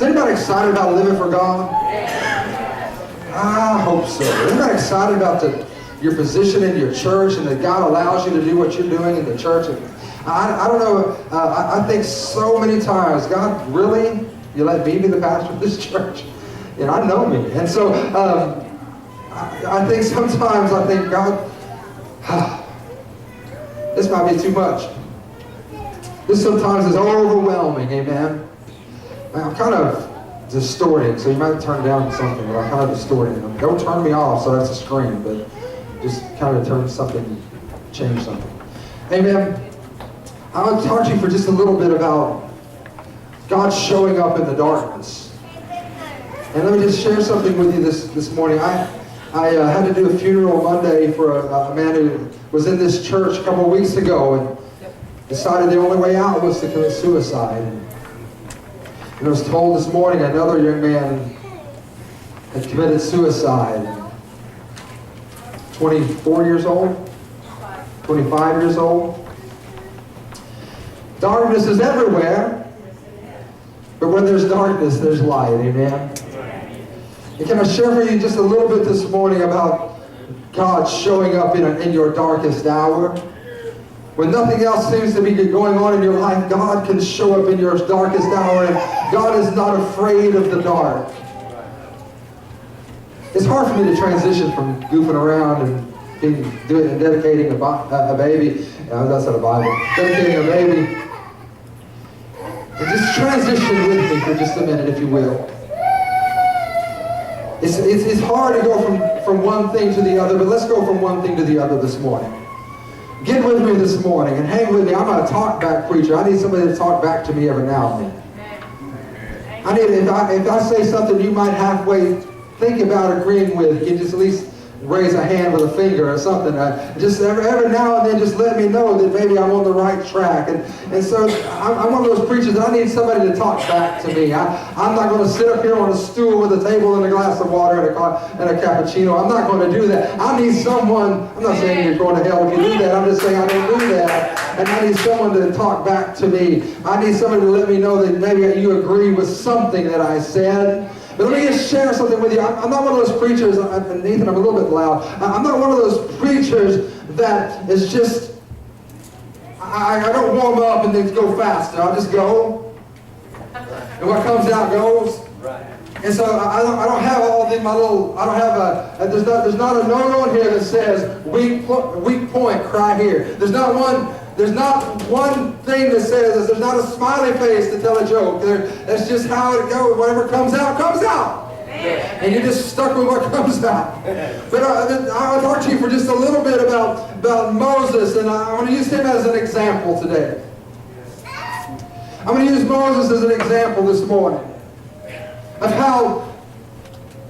Is anybody excited about living for God? I hope so. Is anybody excited about your position in your church and that God allows you to do what you're doing in the church? I don't know. I think so many times, God, really? You let me be the pastor of this church? And I know me. And so I think sometimes God, this might be too much. This sometimes is overwhelming, amen? I'm kind of distorting, so you might turn down something, but I'm kind of distorting. Don't turn me off, so that's a scream, but just kind of turn something, change something. Amen? I want to talk to you for just a little bit about God showing up in the darkness. And let me just share something with you this morning. I had to do a funeral Monday for a man who was in this church a couple of weeks ago and decided the only way out was to commit suicide. And I was told this morning another young man had committed suicide. 24 years old? 25 years old? Darkness is everywhere, but when there's darkness, there's light. Amen? And can I share for you just a little bit this morning about God showing up in your darkest hour? When nothing else seems to be going on in your life, God can show up in your darkest hour, and God is not afraid of the dark. It's hard for me to transition from goofing around and dedicating a baby. That's not a Bible. Dedicating a baby. And just transition with me for just a minute, if you will. It's hard to go from one thing to the other, but let's go from one thing to the other this morning. Get with me this morning and hang with me. I'm a talk-back preacher. I need somebody to talk back to me every now and then. I need, if I say something you might halfway think about agreeing with, you can just at least raise a hand with a finger or something. Just every now and then just let me know that maybe I'm on the right track. And so I'm one of those preachers that I need somebody to talk back to me. I'm not going to sit up here on a stool with a table and a glass of water and a cappuccino. I'm not going to do that. I need someone, I'm not saying you're going to hell if you do that. I'm just saying I don't do that. And I need someone to talk back to me. I need somebody to let me know that maybe you agree with something that I said. But let me just share something with you. I'm not one of those preachers, Nathan, I'm a little bit loud. I'm not one of those preachers that is just, I don't warm up and then go faster. I'll just go. And what comes out goes. And so I don't have all the, my little, I don't have there's not a note on here that says, weak point, cry here. There's not one thing that says, there's not a smiley face to tell a joke. That's just how it goes. Whatever comes out, comes out. And you're just stuck with what comes out. But I'll talk to you for just a little bit about Moses, and I want to use him as an example today. I'm going to use Moses as an example this morning of how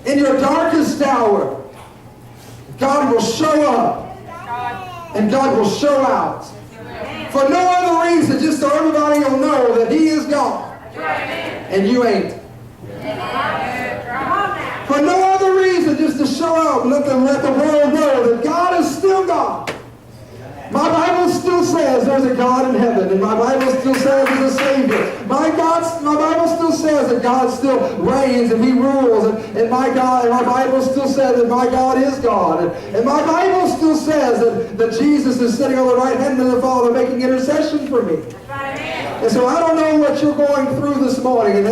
in your darkest hour, God will show up and God will show out. For no other reason, just so everybody will know that He is God and you ain't. For no other reason, just to show out and let the world know that God is still God. My Bible still says there's a God in heaven, and my Bible still says there's a Savior. My Bible still says that God still reigns and He rules, and my Bible still says that my God is God, and my Bible still says that Jesus is sitting on the right hand of the Father making intercession for me. And so I don't know what you're going through this morning, and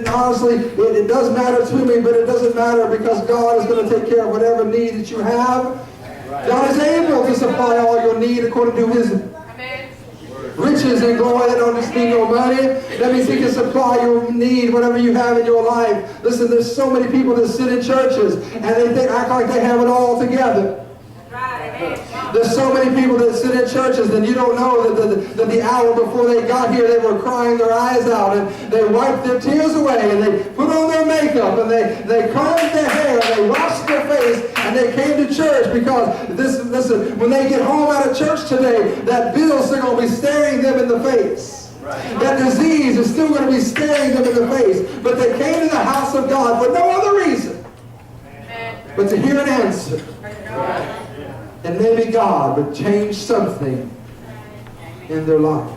honestly, it does matter to me, but it doesn't matter because God is going to take care of whatever need that you have. God is able to supply all your need according to His riches and glory. That don't just mean no money. That means He can supply your need, whatever you have in your life. Listen, there's so many people that sit in churches and they act like they have it all together. There's so many people that sit in churches and you don't know that the hour before they got here they were crying their eyes out and they wiped their tears away and they put on their makeup and they combed their hair and they washed their face and they came to church because listen, when they get home out of church today, that bill's still going to be staring them in the face. That disease is still going to be staring them in the face. But they came to the house of God for no other reason but to hear an answer. And maybe God would change something in their life.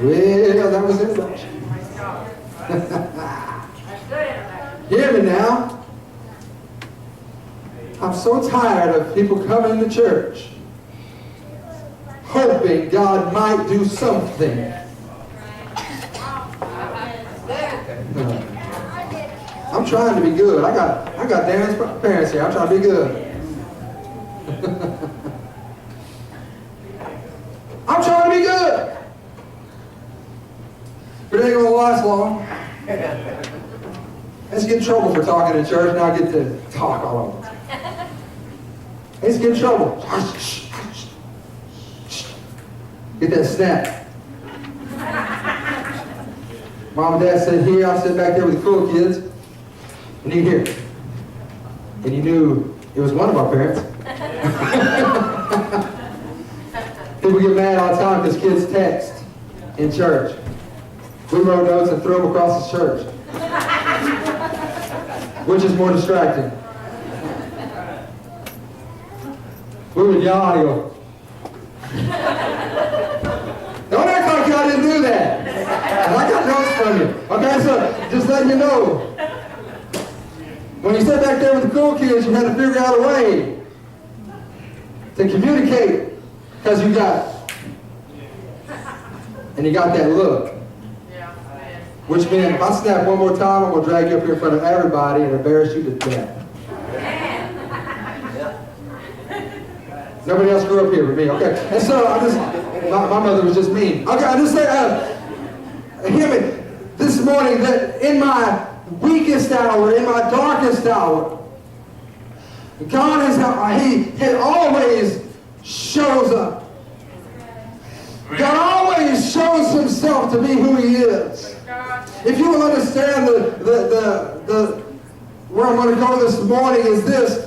Well, that was introduction. Hear me now. I'm so tired of people coming to church hoping God might do something. I'm trying to be good. I got Darren's parents here. I'm trying to be good. I'm trying to be good. But it ain't gonna last long. Let's get in trouble for talking in church. Now I get to talk all over. Let's get in trouble. Get that snap. Mom and Dad said here, I sit back there with the cool kids, and you hear it. And you knew it was one of our parents. People get mad all the time because kids text in church. We wrote notes and threw them across the church. Which is more distracting? We would yawn and go, don't act like I didn't do that. And I got notes from you. Okay, so just letting you know. When you sat back there with the cool kids, you had to figure out a way to communicate because you got that look. Which meant if I snap one more time, I'm going to drag you up here in front of everybody and embarrass you to death. Nobody else grew up here but me, okay? And so my mother was just mean. Okay, I just say, hear me, this morning that in my weakest hour, in my darkest hour, God He always shows up. God always shows Himself to be who He is. If you will understand where I'm going to go this morning is this.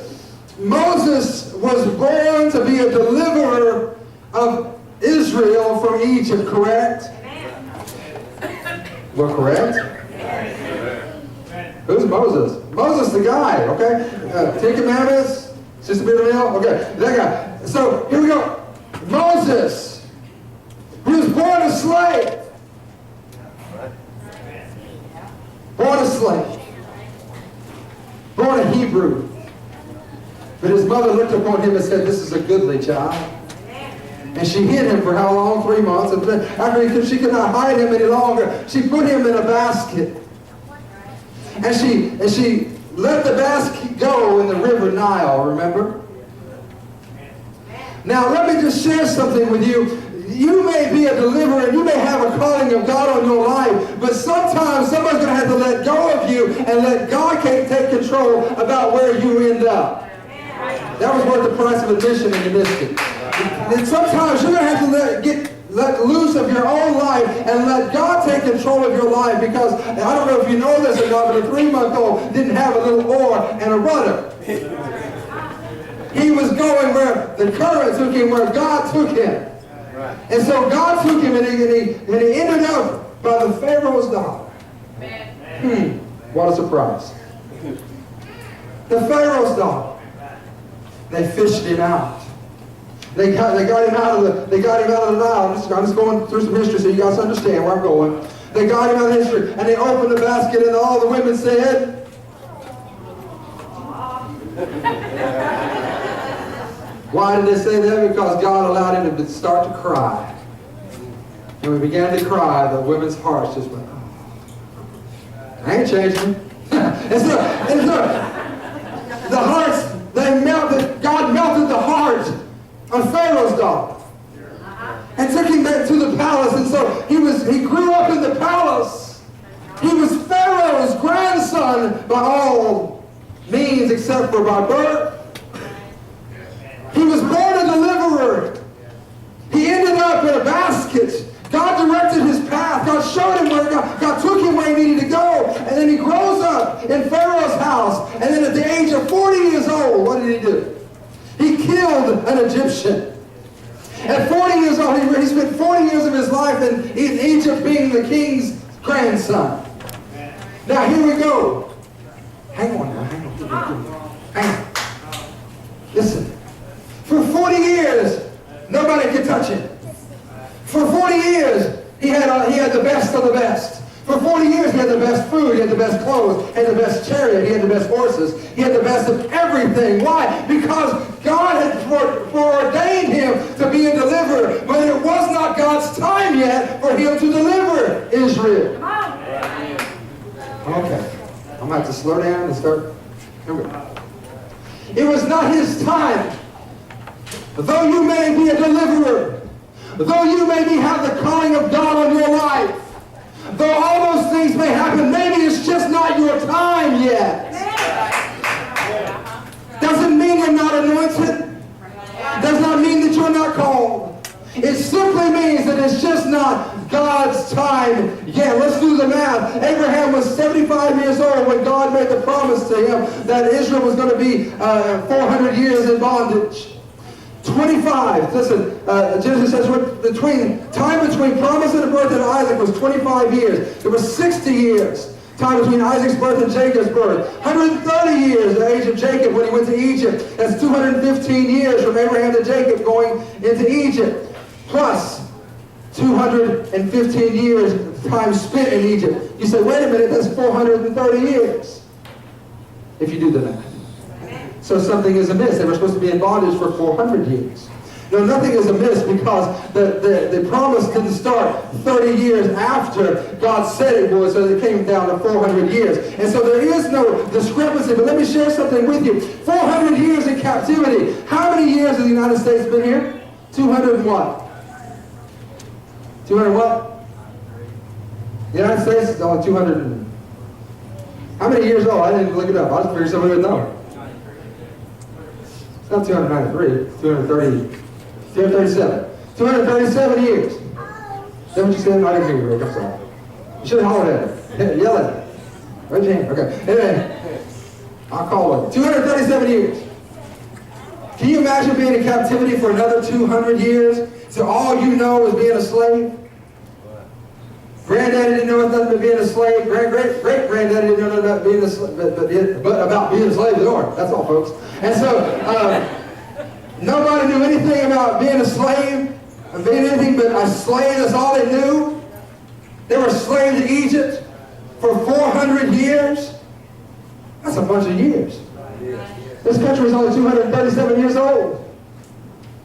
Moses was born to be a deliverer of Israel from Egypt, correct? We're correct? Who's Moses? Moses the guy, okay? 10 Commandments, just a bit of meal, okay, that guy. So, here we go. Moses, he was born a slave. Born a slave. Born a Hebrew. But his mother looked upon him and said, this is a goodly child. And she hid him for how long? 3 months. And then after she could not hide him any longer, she put him in a basket. And she let the basket go in the river Nile, remember? Now let me just share something with you. You may be a deliverer and you may have a calling of God on your life, but sometimes somebody's going to have to let go of you and let God take control about where you end up. That was worth the price of admission and you missed it. And sometimes you're going to have to let loose of your own life and let God take control of your life, because I don't know if you know this or not, but a 3-month-old didn't have a little oar and a rudder. He was going where the current took him, where God took him. And so God took him and he ended up by the Pharaoh's daughter. What a surprise. The Pharaoh's daughter. They fished him out. They got him out of the Nile. I'm just going through some history so you guys understand where I'm going. They got him out of history and they opened the basket and all the women said, why did they say that? Because God allowed him to start to cry. And when he began to cry, the women's hearts just went, oh. I ain't changing. and so the hearts, they melted. God melted the heart of Pharaoh's daughter. And took him back to the palace. And so he grew up in the palace. He was Pharaoh's grandson by all means except for by birth. He was born a deliverer. He ended up in a basket. God directed his path. God showed him where God took him where he needed to go. And then he grows up in Pharaoh's house. And then at the age of 40 years old, what did he do? He killed an Egyptian. At 40 years old, he spent 40 years of his life in Egypt being the king's grandson. Now here we go. Hang on now. Hang on. Listen. For 40 years, nobody could touch him. For 40 years, he had the best of the best. For 40 years, he had the best food, he had the best clothes, he had the best chariot, he had the best horses, he had the best of everything. Why? Because God had foreordained him to be a deliverer, but it was not God's time yet for him to deliver Israel. Okay, I'm going to have to slow down and start. It was not his time. Though you may be a deliverer, though you maybe have the calling of God on your life, though all those things may happen, maybe it's just not your time yet. Doesn't mean you're not anointed. Does not mean that you're not called. It simply means that it's just not God's time yet. Let's do the math. Abraham was 75 years old when God made the promise to him that Israel was going to be 400 years in bondage. 25. Listen, Genesis says time between promise and the birth of Isaac was 25 years. There was 60 years. Time between Isaac's birth and Jacob's birth. 130 years, the age of Jacob when he went to Egypt. That's 215 years from Abraham to Jacob going into Egypt. Plus 215 years of time spent in Egypt. You say, wait a minute, that's 430 years. If you do the math. So something is amiss. They were supposed to be in bondage for 400 years. No, nothing is amiss because the promise didn't start 30 years after God said it would, so it came down to 400 years. And so there is no discrepancy. But let me share something with you. 400 years in captivity. How many years has the United States been here? 200 and what? 200 what? The United States is only 200 and... How many years old? I didn't look it up. I just figured somebody would know. It's not 293, it's 237. 237 years. Is that what you said? I didn't hear you, Rick. I'm sorry. You should have hollered at it. Yell at it. Raise your hand. Okay. Anyway, I'll call it. 237 years. Can you imagine being in captivity for another 200 years? So all you know is being a slave? Granddaddy didn't know nothing but being a slave. Great-granddaddy didn't know nothing about being a slave, but about being a slave to the Lord. That's all, folks. And so, nobody knew anything about being a slave and being anything but a slave. That's all they knew. They were slaves in Egypt for 400 years. That's a bunch of years. This country was only 237 years old.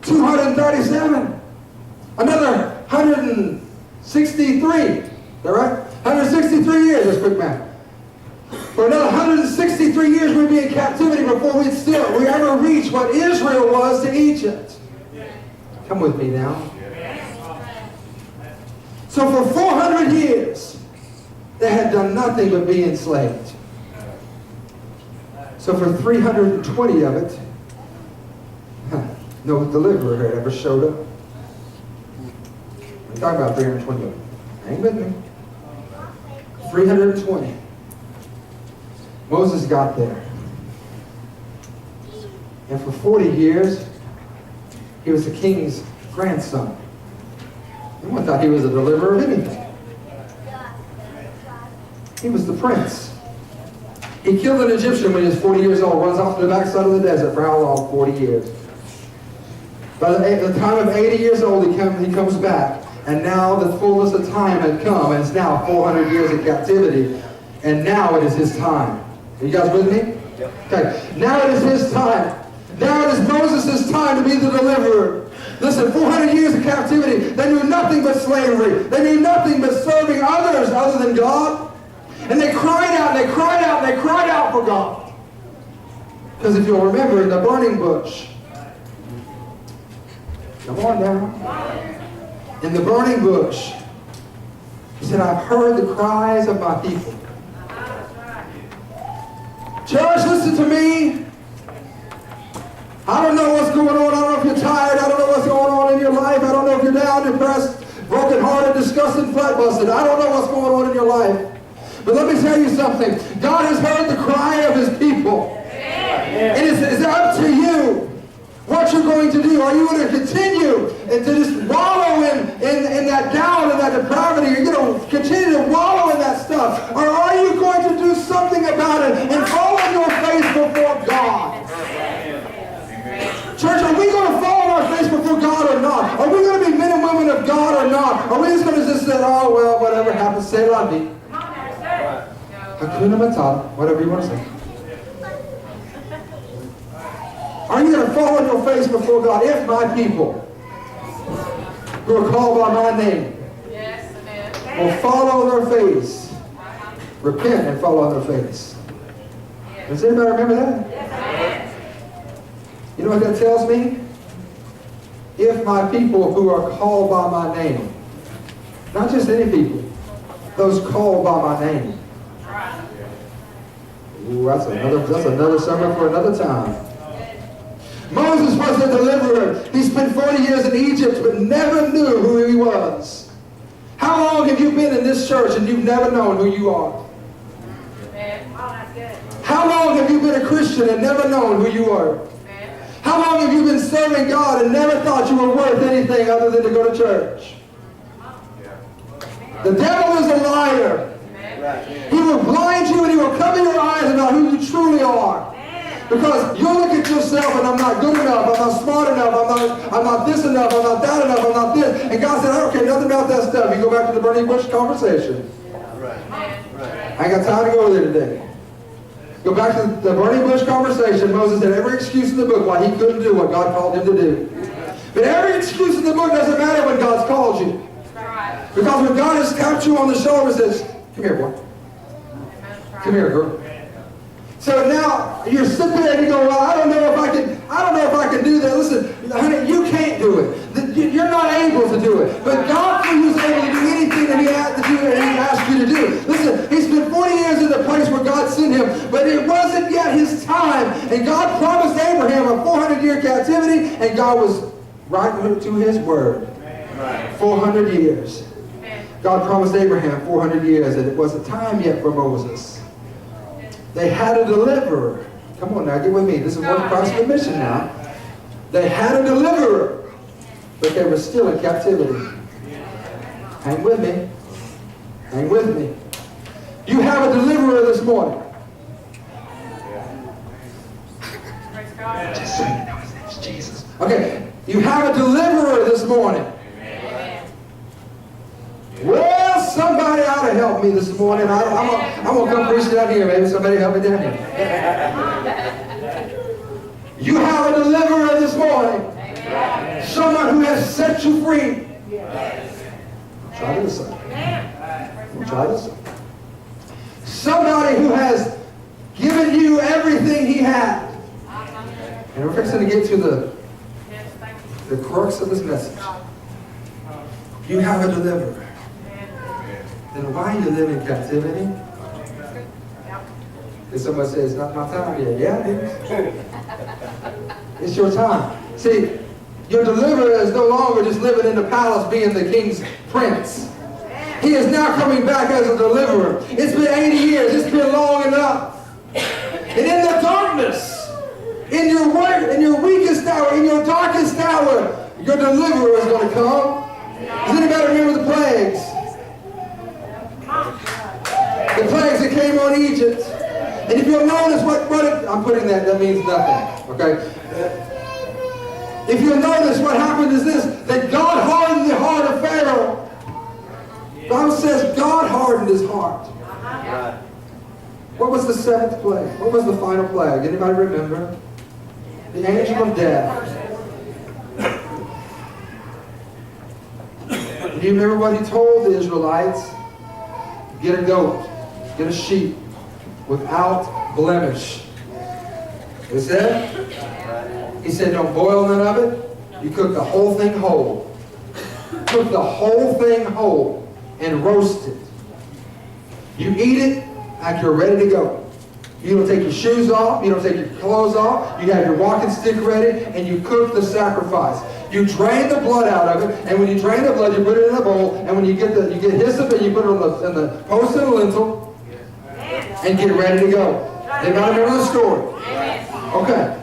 237. Another 163. Is that right? 163 years. That's quick math. For another 163 years we'd be in captivity before we ever reach what Israel was to Egypt. Come with me now. So for 400 years, they had done nothing but be enslaved. So for 320 of it, no deliverer had ever showed up. I'm talking about 320 of it. Hang with me. 320. Moses got there. And for 40 years, he was the king's grandson. No one thought he was a deliverer of anything. He was the prince. He killed an Egyptian when he was 40 years old, runs off to the backside of the desert for how long? 40 years. By the time of 80 years old, he comes back. And now the fullness of time had come, and it's now 400 years of captivity. And now it is his time. Are you guys with me? Yep. Okay. Now it is his time. Now it is Moses' time to be the deliverer. Listen, 400 years of captivity, they knew nothing but slavery. They knew nothing but serving others other than God. And they cried out, and they cried out, and they cried out for God. Because if you'll remember, in the burning bush, come on now. In the burning bush, he said, I've heard the cries of my people. Church, listen to me. I don't know what's going on. I don't know if you're tired. I don't know what's going on in your life. I don't know if you're down, depressed, brokenhearted, disgusted, flat busted. I don't know what's going on in your life. But let me tell you something. God has heard the cry of his people. And it's up to you what you're going to do. Are you going to continue and to just wallow in that doubt and that depravity? Are you going to continue to wallow in that stuff? Or are you going to do something about it and fall on your face before God? Church, are we going to fall on our face before God or not? Are we going to be men and women of God or not? Are we just going to say, oh, well, whatever happens, say la vie? Hakuna Matata, whatever you want to say. Are you going to fall on your face before God? If my people who are called by my name will fall on their face, repent and fall on their face. Does anybody remember that? You know what that tells me? If my people who are called by my name, not just any people, those called by my name. Ooh, that's another sermon for another time. Moses was a deliverer. He spent 40 years in Egypt but never knew who he was. How long have you been in this church and you've never known who you are? How long have you been a Christian and never known who you are? How long have you been serving God and never thought you were worth anything other than to go to church? The devil is a liar. He will blind you and he will cover your eyes about who you truly are. Because you'll look at yourself and I'm not good enough, I'm not smart enough, I'm not this enough, I'm not that enough, I'm not this. And God said, I don't care nothing about that stuff. You go back to the burning bush conversation. I ain't got time to go there today. Go back to the burning bush conversation. Moses had every excuse in the book why he couldn't do what God called him to do. But every excuse in the book doesn't matter when God's called you. Because when God has tapped you on the shoulder and says, come here, boy. Come here, girl. So now you're sitting there and you go, well, I don't know if I can do that. Listen, honey, you can't do it. You're not able to do it. But God, for you, is able to do anything that He had to do and He asked you to do. Listen, He spent 40 years in the place where God sent him, but it wasn't yet his time. And God promised Abraham a 400-year captivity, and God was right to His word. 400 years. God promised Abraham 400 years, and it wasn't time yet for Moses. They had a deliverer. Come on now, get with me. This is what Christ's mission now. They had a deliverer, but they were still in captivity. Hang with me. Hang with me. You have a deliverer this morning. Just so you know his name's Jesus. Okay, you have a deliverer this morning. Well, somebody ought to help me this morning. I'm going to come preach down here. Maybe somebody help me down here. You have a deliverer this morning. Someone who has set you free. Try this one. Try this one. Somebody who has given you everything he had. And we're fixing to get to the crux of this message. You have a deliverer. Then why you live in captivity? If someone says, it's not my time yet. Yeah, it is. It's your time. See, your deliverer is no longer just living in the palace being the king's prince. He is now coming back as a deliverer. It's been 80 years. It's been long enough. And in the darkness, in your weakest hour, in your darkest hour, your deliverer is going to come. Does anybody remember the plagues? The plagues that came on Egypt. And if you'll notice I'm putting that means nothing. Okay? If you'll notice what happened is this, that God hardened the heart of Pharaoh. The Bible says God hardened his heart. What was the seventh plague? What was the final plague? Anybody remember? The angel of death. Do you remember what he told the Israelites? Get a goat, get a sheep, without blemish. He said? He said, don't boil none of it. You cook the whole thing whole. Cook the whole thing whole and roast it. You eat it like you're ready to go. You don't take your shoes off. You don't take your clothes off. You have your walking stick ready, and you cook the sacrifice. You drain the blood out of it, and when you drain the blood, you put it in a bowl, and when you get hyssop, and you put it on the post and the lintel, and get ready to go. Anybody remember the story? Okay.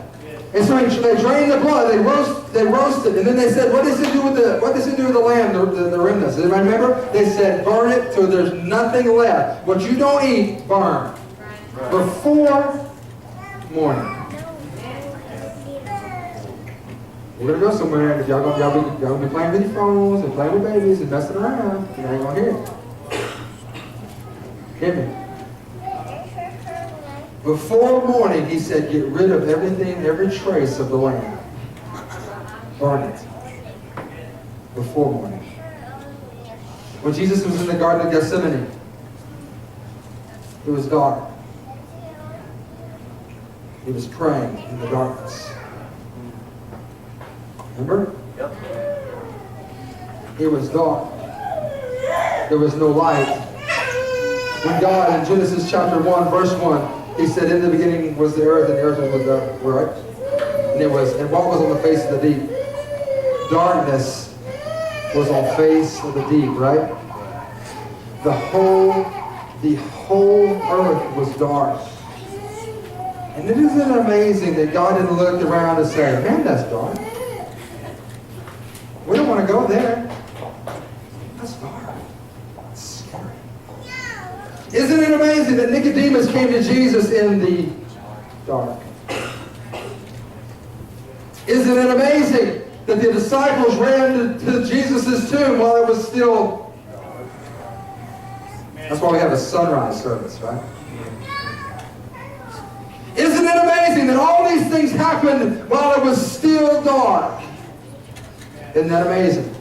And so they drain the blood, they roast it, and then they said, what does it do with the lamb, the remnants? Does anybody remember? They said, burn it till there's nothing left. What you don't eat, burn. Before morning. We're going to go somewhere, and y'all gonna be playing with your phones and playing with babies and messing around. You ain't going to hear it. Hear me. Before morning, he said, get rid of everything, every trace of the land. Burn it. Before morning. When Jesus was in the Garden of Gethsemane, it was dark. He was praying in the darkness. Remember? Yep. It was dark. There was no light. When God, in Genesis chapter 1, verse 1, he said, in the beginning was the earth, and the earth was without, right? And what was on the face of the deep? Darkness was on the face of the deep, right? The whole earth was dark. And isn't it amazing that God didn't look around and say, man, that's dark. We don't want to go there. That's dark. That's scary. Isn't it amazing that Nicodemus came to Jesus in the dark? Isn't it amazing that the disciples ran to Jesus' tomb while it was still... That's why we have a sunrise service, right? Isn't it amazing that all these things happened while it was still dark? Isn't that amazing?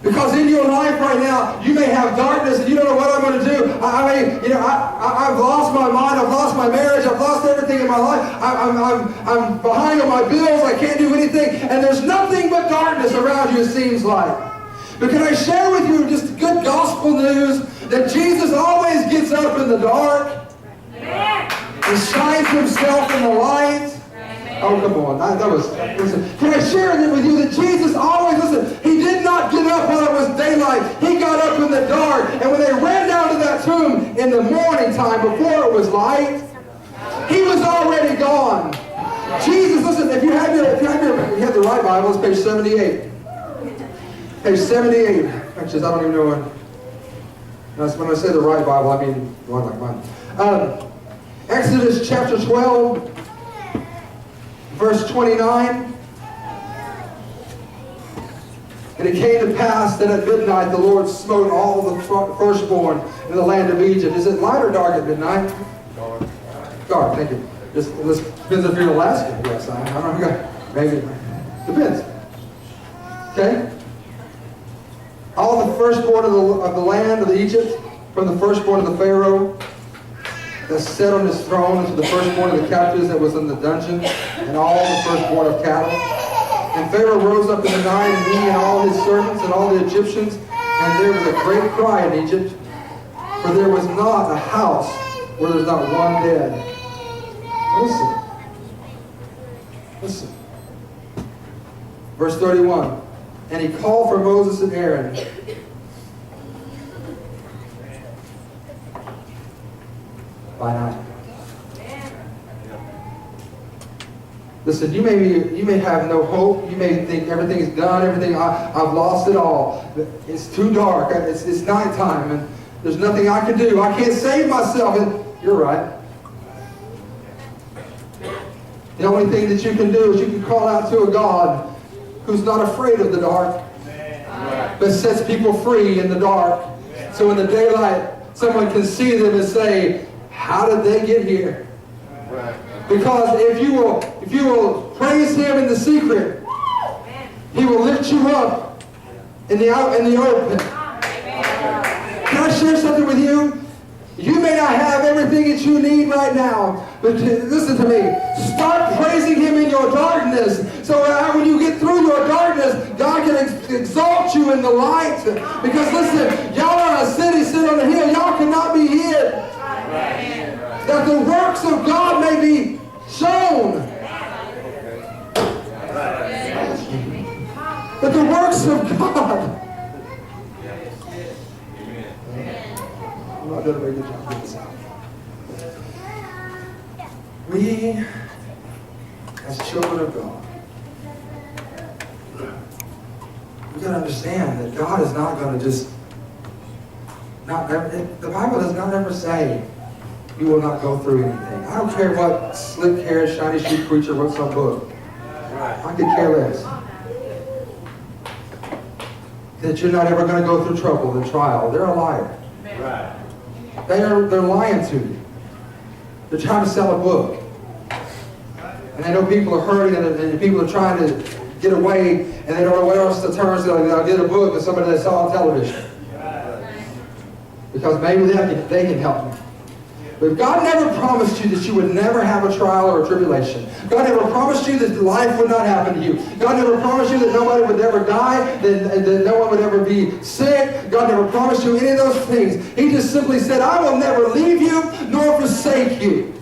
Because in your life right now, you may have darkness and you don't know what I'm going to do. I've lost my mind. I've lost my marriage. I've lost everything in my life. I'm behind on my bills. I can't do anything. And there's nothing but darkness around you, it seems like. But can I share with you just good gospel news that Jesus always gets up in the dark and shines himself in the light? Oh, come on. Listen. Can I share that with you that Jesus always, listen, he did not get up while it was daylight. He got up in the dark. And when they ran down to that tomb in the morning time before it was light, he was already gone. Jesus, listen, if you have the right Bible, it's page 78. Page 78. Actually, I don't even know when I say the right Bible, I mean one like mine. Exodus chapter 12. Verse 29, and it came to pass that at midnight the Lord smote all the firstborn in the land of Egypt. Is it light or dark at midnight? Dark. Dark, thank you. This depends if you're in Alaska. Yes, I don't know. Maybe. Depends. Okay? All the firstborn of the land of Egypt, from the firstborn of the Pharaoh that sat on his throne, and to the firstborn of the captives that was in the dungeon, and all the firstborn of cattle. And Pharaoh rose up in the night, and he and all his servants and all the Egyptians, and there was a great cry in Egypt, for there was not a house where there's not one dead. Listen. Verse 31. And he called for Moses and Aaron. By night. Listen, you may have no hope. You may think everything is done. I've lost it all. It's too dark. It's nighttime, and there's nothing I can do. I can't save myself. And you're right. The only thing that you can do is you can call out to a God who's not afraid of the dark, but sets people free in the dark. So in the daylight, someone can see them and say, how did they get here? Because if you will praise him in the secret, he will lift you up in the open. Can I share something with you? You may not have everything that you need right now, but listen to me. Start praising him in your darkness. So when you get through your darkness, God can exalt you in the light. Because listen, y'all are a city set on a hill. Y'all cannot be hid. That the works of God may be shown. That the works of God. I'm not doing a very good job getting this out. We, as children of God, we've got to understand that God is not going to just, the Bible does not ever say you will not go through anything. I don't care what slick-haired, shiny-shoe preacher wrote some book. I could care less. That you're not ever going to go through trouble and trial. They're a liar. They're lying to you. They're trying to sell a book. And they know people are hurting and people are trying to get away and they don't know where else to turn, so they'll get a book of somebody they saw on television. Because maybe they can help you. But God never promised you that you would never have a trial or a tribulation. God never promised you that life would not happen to you. God never promised you that nobody would ever die, that no one would ever be sick. God never promised you any of those things. He just simply said, I will never leave you nor forsake you.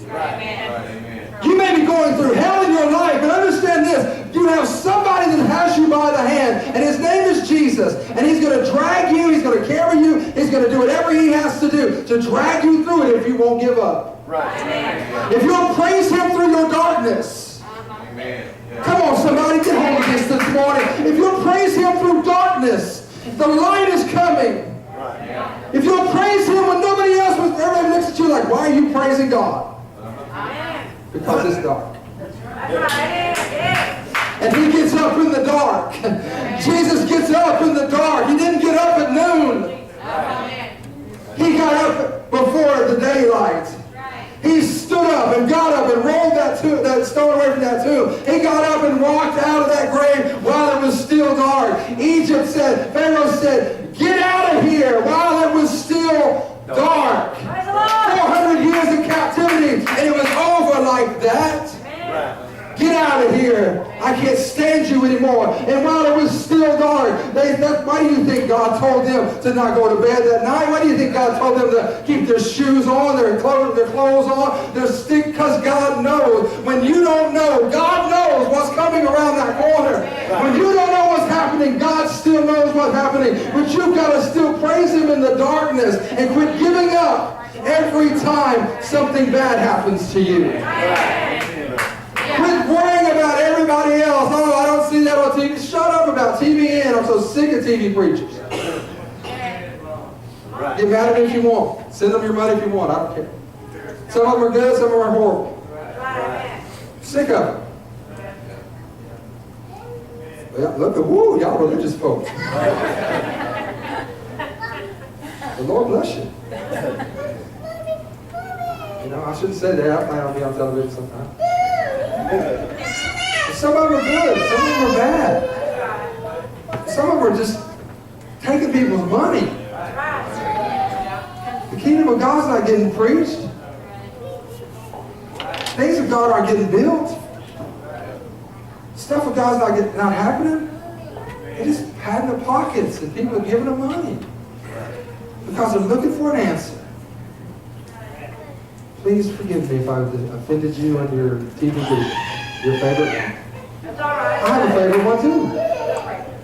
You may be going through hell in your life, but understand this. You have somebody that has you by the hand, and his name is Jesus. And he's going to drag you, he's going to carry you, he's going to do whatever he has to do to drag you through it if you won't give up. Right. If you'll praise him through your darkness. Amen. Come on, somebody, get hold of this morning. If you'll praise him through darkness, the light is coming. Right. If you'll praise him when nobody else was, everybody looks at you like, why are you praising God? Because it's dark. And he gets up in the dark. Jesus gets up in the dark. He didn't get up at noon. He got up before the daylight. He stood up and got up and rolled that stone away from that tomb. He got up and walked out of that grave while it was still dark. Pharaoh said, get out of here while it was still dark. 400 years in captivity, and it was over like that. Get out of here. I can't stand you anymore. And while it was still dark, why do you think God told them to not go to bed that night? Why do you think God told them to keep their shoes on, their clothes on, their stick? Because God knows. When you don't know, God knows what's coming around that corner. When you don't know what's happening, God still knows what's happening. But you've got to still praise him in the darkness and quit giving up every time something bad happens to you. Quit worrying about everybody else. Oh, I don't see that on TV. Shut up about TVN. I'm so sick of TV preachers. Get mad at me if you want. Send them your money if you want. I don't care. Some of them are good, some of them are horrible. Sick of them. Well, look at, woo, y'all religious folks. The Lord bless you. You know, I shouldn't say that. I plan on being on television sometime. Some of them are good. Some of them are bad. Some of them are just taking people's money. The kingdom of God's not getting preached. Things of God aren't getting built. Stuff of God's not happening. They're just padding their pockets and people are giving them money because they're looking for an answer. Please forgive me if I've offended you on your TV group. Your favorite one. That's all right. I have a favorite one too.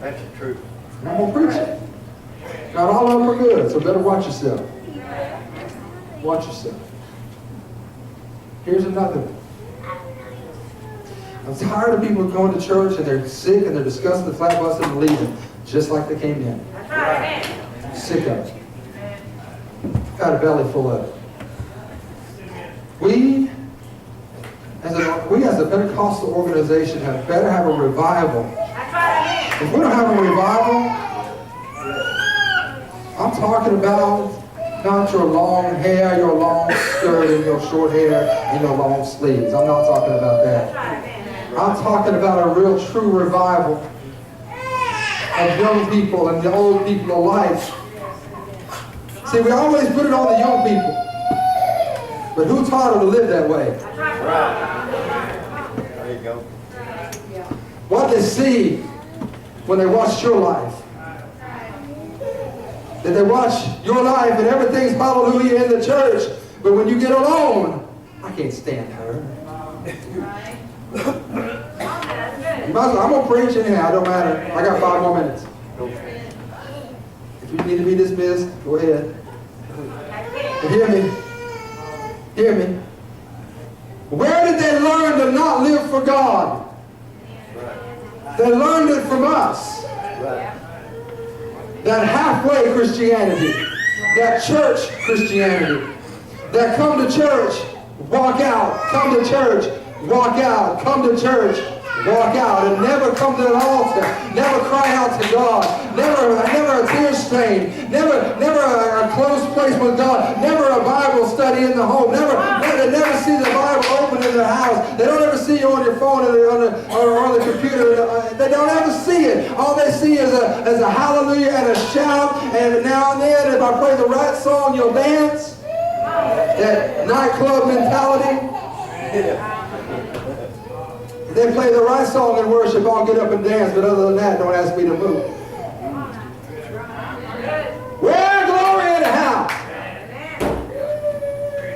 That's the truth. I'm going to preach it. Not all of them are good, so better watch yourself. Watch yourself. Here's another one. I'm tired of people going to church and they're sick and they're disgusted, flat busted, and leaving just like they came in. That's right. Sick of it. Got a belly full of it. We as a Pentecostal organization better have a revival. If we don't have a revival, I'm talking about not your long hair, your long skirt, and your short hair, and your long sleeves. I'm not talking about that. I'm talking about a real true revival of young people and the old people alike. See, we always put it on the young people. But who taught them to live that way? There you go. What they see when they watch your life. That they watch your life and everything's hallelujah in the church. But when you get alone, I can't stand her. I'm going to preach anyhow, it don't matter. I got 5 more minutes. If you need to be dismissed, go ahead. But hear me. Hear me. Where did they learn to not live for God? They learned it from us. That halfway Christianity. That church Christianity. That come to church, walk out. Come to church, walk out. Come to church, walk out. And never come to an altar. Never cry out to God. Never a tear stain. Never a close place with God. Never a Bible study in the home. Never see in their house. They don't ever see you on your phone or on the computer. They don't ever see it. All they see is a hallelujah and a shout. And now and then, if I play the right song, you'll dance. That nightclub mentality. If they play the right song in worship, I'll get up and dance. But other than that, don't ask me to move. Where glory in the house.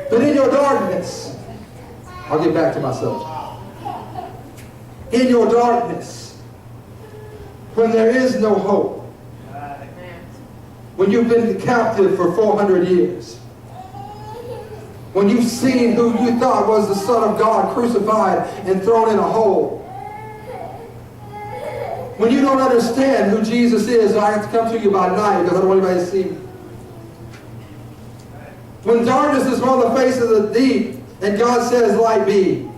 But in your darkness, I'll get back to myself. In your darkness, when there is no hope, when you've been captive for 400 years, when you've seen who you thought was the Son of God crucified and thrown in a hole, when you don't understand who Jesus is, I have to come to you by night because I don't want anybody to see me. When darkness is on the face of the deep and God says, light be.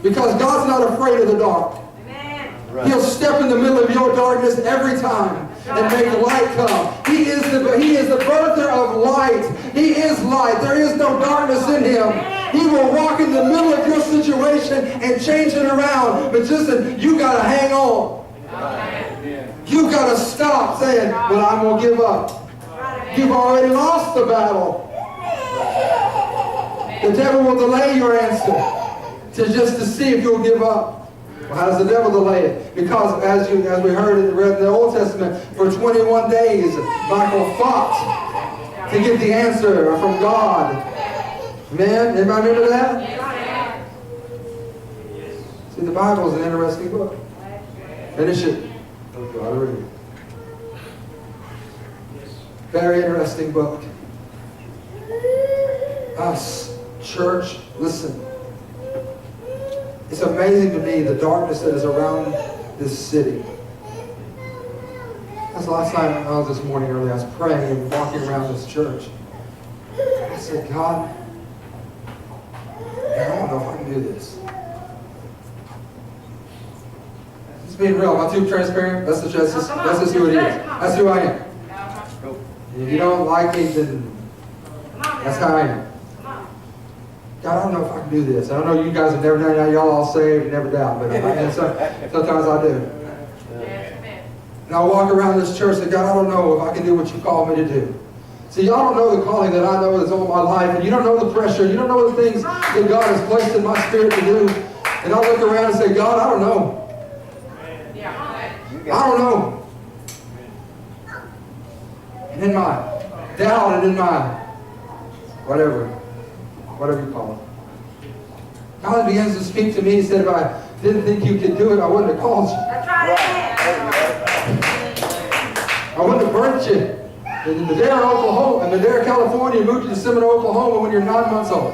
Because God's not afraid of the dark. Amen. He'll step in the middle of your darkness every time and make the light come. He is the birther of light. He is light. There is no darkness in him. He will walk in the middle of your situation and change it around. But listen, you got to hang on. You got to stop saying, well, I'm going to give up. You've already lost the battle. The devil will delay your answer to see if you'll give up. Well, how does the devil delay it? Because as we heard and read in the Old Testament, for 21 days, Michael fought to get the answer from God. Amen? Anybody remember that? See, the Bible is an interesting book. Finish it. Very interesting book. Us, church, listen. It's amazing to me the darkness that is around this city. That's the last time I was this morning early. I was praying and walking around this church. I said, God, I don't know if I can do this. Just being real. Am I too transparent? That's just who it is. That's who I am. If you don't like me, then that's how I am. God, I don't know if I can do this. I don't know you guys have never done it. Y'all all saved and never doubt. But sometimes I do. And I walk around this church and say, God, I don't know if I can do what you called me to do. See, y'all don't know the calling that I know that's on my life. And you don't know the pressure. You don't know the things that God has placed in my spirit to do. And I look around and say, God, I don't know. I don't know. And in my doubt and in my whatever you call it, God begins to speak to me. He said, if I didn't think you could do it, I wouldn't have called you. That's right. I wouldn't have birthed you in Madera, Oklahoma, in Madera, California, moved you to Seminole, Oklahoma when you're 9 months old.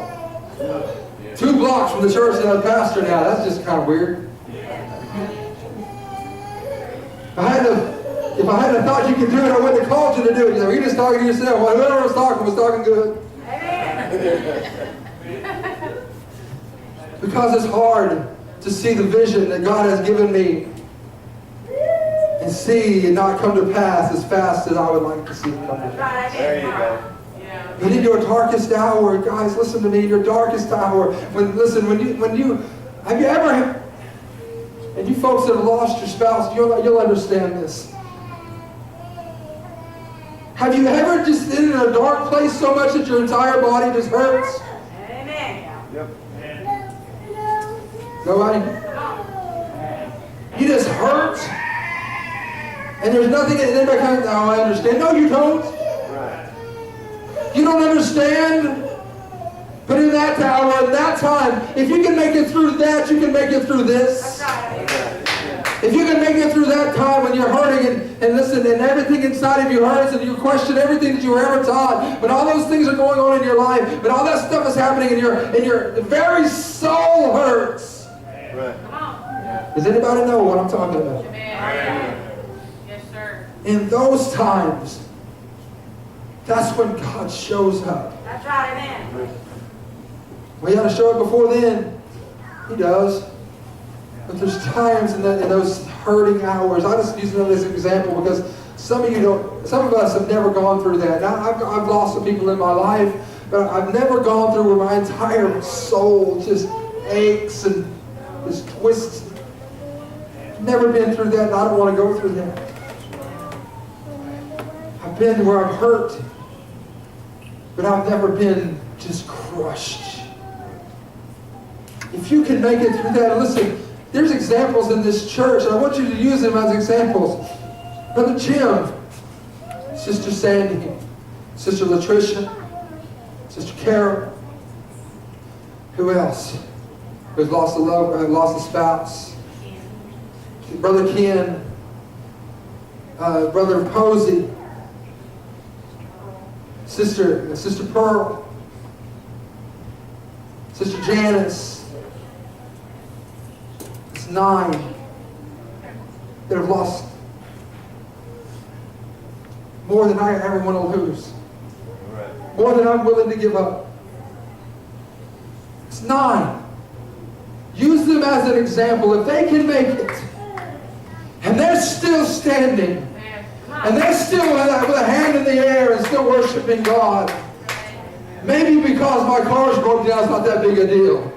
2 blocks from the church that I pastor now. That's just kind of weird. If I hadn't thought you could do it, I wouldn't have called you to do it. You're just talking to yourself. Well, whoever was talking good. Because it's hard to see the vision that God has given me and see it not come to pass as fast as I would like to see it come to pass. There you go. But in your darkest hour, guys, listen to me, in your darkest hour, have you ever, and you folks that have lost your spouse, you'll understand this. Have you ever just been in a dark place so much that your entire body just hurts? Amen. Yep. Nobody? You just hurt? And there's nothing, and everybody comes, oh, I understand. No, you don't. Right. You don't understand. But in that hour, in that time, if you can make it through that, you can make it through this. If you can make it through that time when you're hurting and listen, and everything inside of you hurts and you question everything that you were ever taught, but all those things are going on in your life, but all that stuff is happening and your very soul hurts. Right. Does anybody know what I'm talking about? Yes, sir. In those times, that's when God shows up. That's right, amen. Well, you got to show up before then. He does. But there's times in those hurting hours. I just use this example because some of us have never gone through that. Now, I've lost some people in my life, But I've never gone through where my entire soul just aches and just twists. I've never been through that, and I don't want to go through that. I've been where I'm hurt, but I've never been just crushed. If you can make it through that, listen, there's examples in this church, and I want you to use them as examples. Brother Jim, Sister Sandy, Sister Latricia, Sister Carol. Who else? Who's lost a spouse? Brother Ken, Brother Posey, Sister Pearl, Sister Janice. It's 9 that have lost more than I ever want to lose. More than I'm willing to give up. It's 9. Use them as an example. If they can make it, and they're still standing, and they're still with a hand in the air and still worshiping God, maybe because my car's broke down, it's not that big a deal.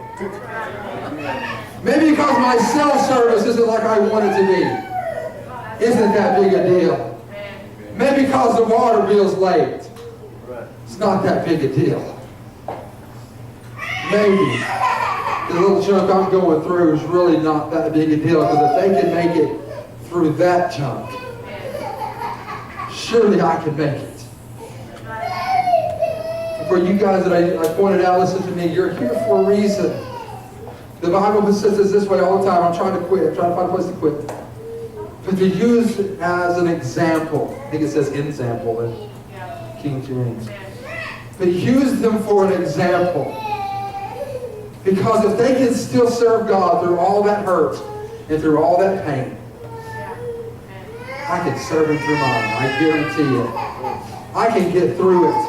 Maybe because my cell service isn't like I want it to be, isn't that big a deal. Maybe because the water bill's late, it's not that big a deal. Maybe the little junk I'm going through is really not that big a deal, because if they can make it through that junk, surely I can make it. For you guys that I pointed out, listen to me, you're here for a reason. The Bible says this way all the time. I'm trying to quit. I'm trying to find a place to quit. But to use it as an example. I think it says example in King James. But use them for an example. Because if they can still serve God through all that hurt and through all that pain, I can serve Him through mine. I guarantee you. I can get through it.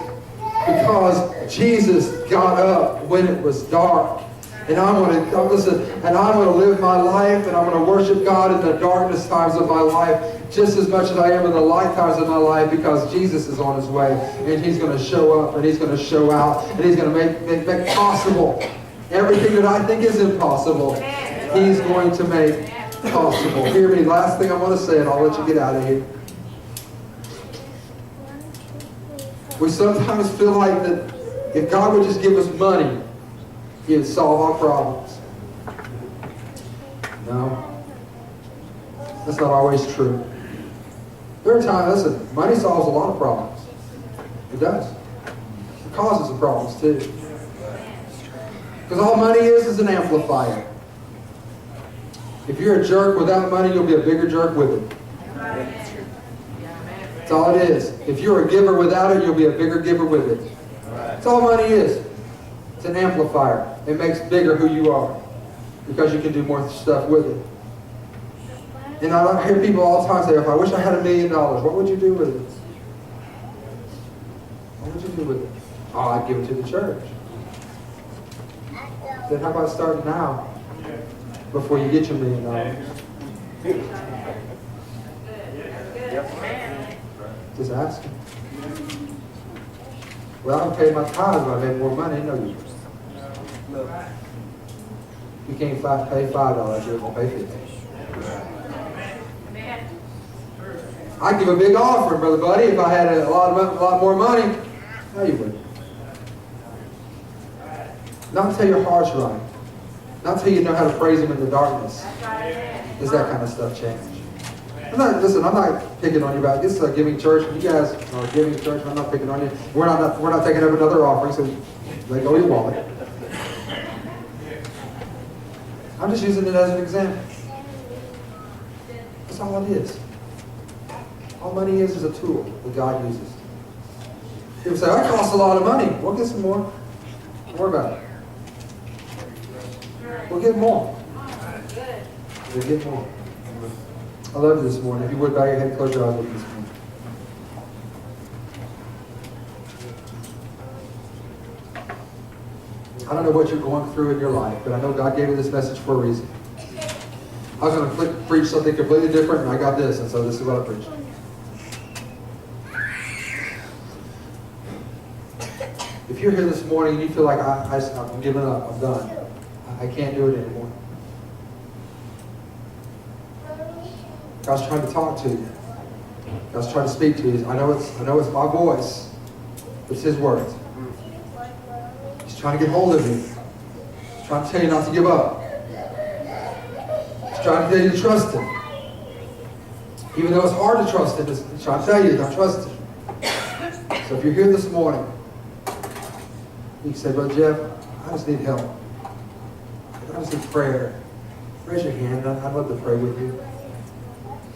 Because Jesus got up when it was dark. And I'm going to live my life, and I'm going to worship God in the darkest times of my life just as much as I am in the light times of my life, because Jesus is on His way, and He's going to show up, and He's going to show out, and He's going to make possible everything that I think is impossible. He's going to make possible. Hear me. Last thing I want to say, and I'll let you get out of here. We sometimes feel like that if God would just give us money, He would solve our problems. No. That's not always true. There are times, listen, money solves a lot of problems. It does. It causes some problems too. Because all money is an amplifier. If you're a jerk without money, you'll be a bigger jerk with it. That's all it is. If you're a giver without it, you'll be a bigger giver with it. That's all money is. It's an amplifier. It makes bigger who you are, because you can do more stuff with it. And I hear people all the time say, if I wish I had $1 million, what would you do with it? What would you do with it? Oh, I'd give it to the church. Then how about starting now, before you get your $1 million? Just ask Him. Well, I don't pay my tithes when I make more money. No, you. You can't pay $5, you're going to pay $50. I'd give a big offering, brother buddy, if I had a lot more money. No, you wouldn't. Not until your heart's right. Not until you know how to praise Him in the darkness does that kind of stuff change. I'm not picking on you about this giving church. You guys are giving church, and I'm not picking on you. We're not taking up another offering, so let go of your wallet. I'm just using it as an example. That's all it is. All money is a tool that God uses. People say, that costs a lot of money. We'll get some more. Don't worry about it. We'll get more. We'll get more. I love you this morning. If you would, bow your head and close your eyes with me this morning. I don't know what you're going through in your life, but I know God gave you this message for a reason. I was going to preach something completely different, and I got this, and so this is what I preached. If you're here this morning and you feel like I'm giving up, I'm done. I can't do it anymore. God's trying to talk to you. God's trying to speak to you. I know it's my voice, but it's His words. He's trying to get hold of you. He's trying to tell you not to give up. He's trying to tell you to trust Him. Even though it's hard to trust Him, He's trying to tell you to trust Him. So if you're here this morning, you can say, Brother Jeff, I just need help. I just need prayer. Raise your hand. I'd love to pray with you.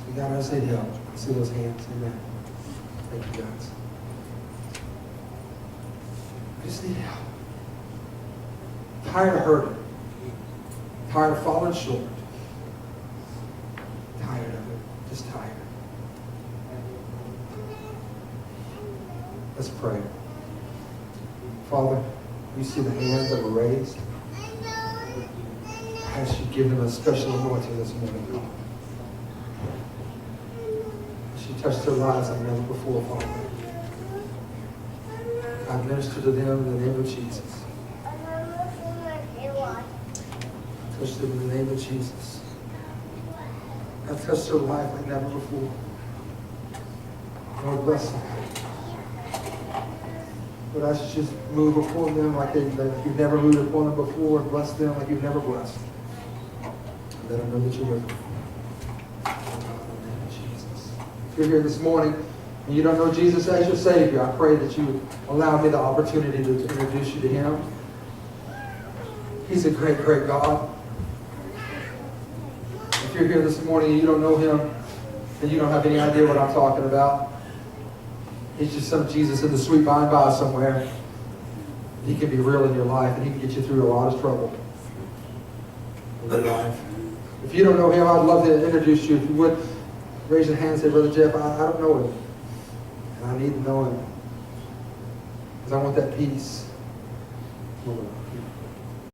Say, God, I just need help. I see those hands. Amen. Thank you, guys. I just need help. Tired of hurting. Tired of falling short. Tired of it. Just tired. Let's pray. Father, you see the hands that were raised. I ask you to give them a special anointing this morning, God. As you touch their lives like never before, Father. God, minister to them in the name of Jesus. Touch them in the name of Jesus. God, touch their life like never before. Lord, bless them. But I should just move upon them like you've never moved upon them before, and bless them like you've never blessed. Let them know that you're with them. In the name of Jesus. If you're here this morning and you don't know Jesus as your Savior, I pray that you would allow me the opportunity to introduce you to Him. He's a great, great God. If you're here this morning and you don't know Him, and you don't have any idea what I'm talking about, He's just some Jesus in the sweet by and by somewhere. He can be real in your life, and He can get you through a lot of trouble in your life. If you don't know Him, I'd love to introduce you. If you would, raise your hand and say, Brother Jeff, I don't know Him. And I need to know Him. Because I want that peace.